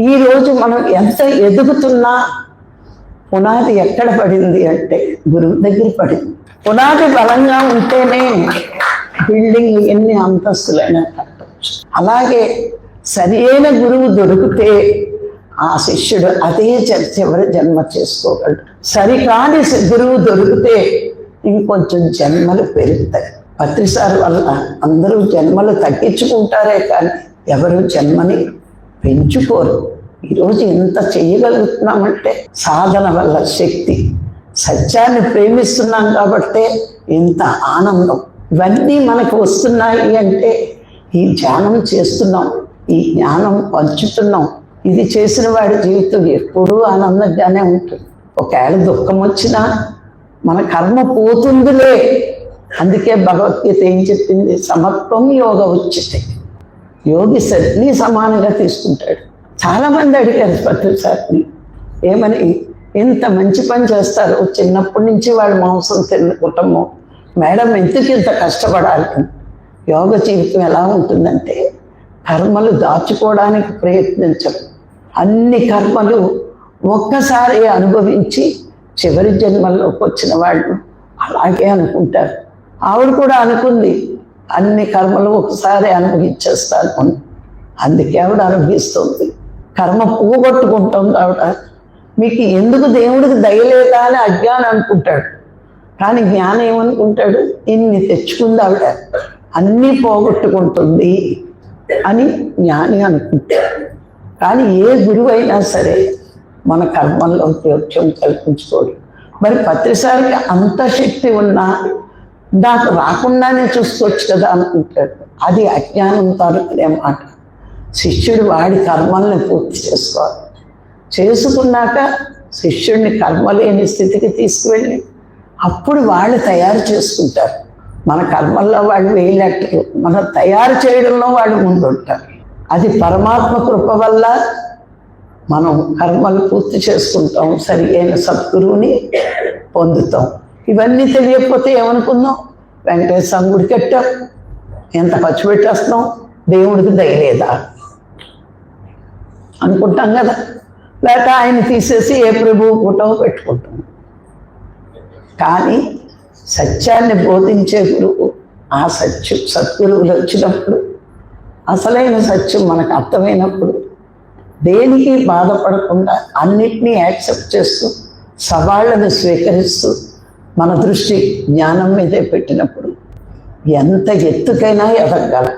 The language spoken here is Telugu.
ఈరోజు మనం ఎంత ఎదుగుతున్నా పునాది ఎక్కడ పడింది అంటే గురువు దగ్గర పడింది. పునాది బలంగా ఉంటేనే బిల్డింగ్ ఎన్ని అంతస్తులైనా కట్టవచ్చు. అలాగే సరైన గురువు దొరికితే ఆ శిష్యుడు అదే చివరి జన్మ చేసుకోగలడు. సరికాని గురువు దొరికితే ఇంకొంచెం జన్మలు పెరుగుతాయి. పత్రిసార్ వల్ల అందరూ జన్మలు తగ్గించుకుంటారే కానీ ఎవరు జన్మని పెంచుకోరు. ఈరోజు ఇంత చేయగలుగుతున్నామంటే సాధన వల్ల శక్తి, సత్యాన్ని ప్రేమిస్తున్నాం కాబట్టే ఇంత ఆనందం. ఇవన్నీ మనకు వస్తున్నాయి అంటే ఈ ధ్యానం చేస్తున్నాం, ఈ జ్ఞానం పంచుతున్నాం. ఇది చేసిన వాడి జీవితం ఎప్పుడూ ఆనందంగానే ఉంటుంది. ఒకవేళ దుఃఖం వచ్చినా మన కర్మ పోతుందిలే. అందుకే భగవద్గీత ఏం చెప్పింది? సమత్వం యోగ ఉచితే. యోగి సర్ని సమానంగా తీసుకుంటాడు. చాలామంది అడిగారు పత్రిసారిని, ఏమని ఇంత మంచి పని చేస్తారు, చిన్నప్పటి నుంచి వాళ్ళు మాంసం తిన్న కుటుంబం, మేడం ఎందుకు ఇంత కష్టపడాలి? యోగ జీవితం ఎలా ఉంటుందంటే కర్మలు దాచుకోవడానికి ప్రయత్నించరు. అన్ని కర్మలు ఒక్కసారి అనుభవించి చివరి జన్మల్లోకి వచ్చిన వాళ్ళు అలాగే అనుకుంటారు. ఆవిడ కూడా అనుకుంది అన్ని కర్మలు ఒకసారి అనుభవించేస్తాను అని. అందుకే ఆవిడ అనుభవిస్తుంది. కర్మ పోగొట్టుకుంటుంది ఆవిడ. మీకు ఎందుకు దేవుడికి దయలేదా అని అజ్ఞానం అనుకుంటాడు, కానీ జ్ఞానం ఏమనుకుంటాడు? ఇన్ని తెచ్చుకుంది ఆవిడ, అన్నీ పోగొట్టుకుంటుంది అని జ్ఞాని అనుకుంటాడు. కానీ ఏ గురువు అయినా సరే మన కర్మల్లో జోక్యం కల్పించుకోడు. మరి పత్రిసారికి అంత శక్తి ఉన్నా నాకు రాకుండానే చూసుకోవచ్చు కదా అనుకుంటాడు. అది అజ్ఞానంతో అనుకునే మాట. శిష్యుడు వాడి కర్మల్ని పూర్తి చేసుకోవాలి. చేసుకున్నాక శిష్యుడిని కర్మలేని స్థితికి తీసుకువెళ్ళి అప్పుడు వాళ్ళు తయారు చేసుకుంటారు. మన కర్మల్లో వాళ్ళు వేయలేటరు, మనం తయారు చేయడంలో వాళ్ళు ముందుంటారు. అది పరమాత్మ కృప వల్ల మనం కర్మలు పూర్తి చేసుకుంటాం, సరి అయిన సద్గురువుని పొందుతాం. ఇవన్నీ తెలియకపోతే ఏమనుకుందాం? వెంకటేశ్వర గుడి కట్టాం, ఎంత ఖర్చు పెట్టేస్తున్నాం, దేవుడికి దయలేదా అనుకుంటాం కదా. లేక ఆయన తీసేసి ఏ ప్రభువు ఫోటో పెట్టుకుంటాం. కానీ సత్యాన్ని బోధించే గురువు, ఆ సద్గురువులు వచ్చినప్పుడు, అసలైన సత్యం మనకు అర్థమైనప్పుడు దేనికి బాధపడకుండా అన్నిటినీ యాక్సెప్ట్ చేస్తూ సవాళ్ళను స్వీకరిస్తూ మన దృష్టి జ్ఞానం మీదే పెట్టినప్పుడు ఎంత ఎత్తుకైనా ఎదగలం.